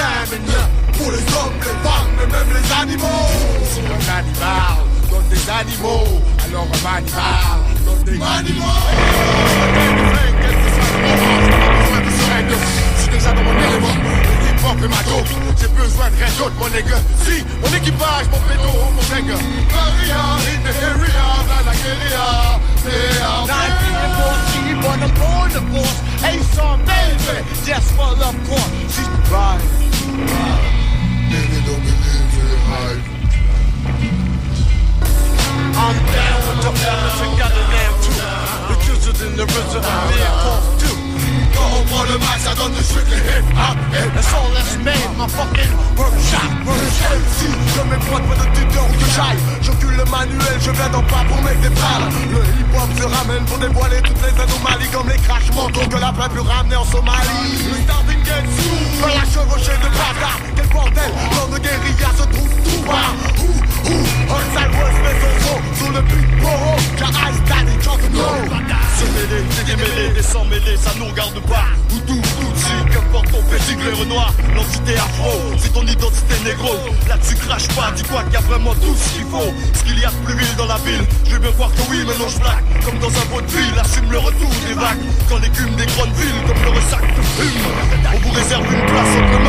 examine pour les hommes, les femmes et même les animaux. Si un animal donne des animaux, alors un animal donne des animaux. Je suis déjà dans mon élément. Hip-hop et ma dope, j'ai besoin de rien d'autre, mon nègre. Si, mon équipage, mon pédo, mon nègre. Area, in the area, blah like area. 19 on the board, the boss. Ace on baby, just for love course. She's the bride. Nigga don't believe in hype. I'm down with the others and got a damn too. The killers in the rhythm, I'm there for two. Quand on prend le mic, ça donne du strictly hip-hop. That's all that's made, my fucking workshop. MC, je mes potes, pas de tuteur ou de chaille. J'occupe le manuel, je viens d'en pas pour mettre des balles. Le hip-hop se ramène pour dévoiler toutes les anomalies, comme les crash mentaux que la peuple ramener en Somalie. Le starving gets sous, dans la chevauchée de bâtard. Quel bordel, dans de guérilla se trouve tout bas. Un sale voice met son son sous le beat poro. Car Ice Daddy chante no. Se mêler, c'est démêler, des sans mêler, ça nous regarde pas. Ou tout, si, qu'importe ton pédigré Renoir. L'entité afro, c'est ton identité négro. Là-dessus crache pas, dis-toi qu'il y a vraiment tout ce qu'il faut. Ce qu'il y a de plus vil dans la ville, je vais bien voir que oui, mais non je blague. Comme dans un vaudeville, assume le retour des vagues. Quand l'écume des grandes villes, comme le ressac de fume. On vous réserve une place entre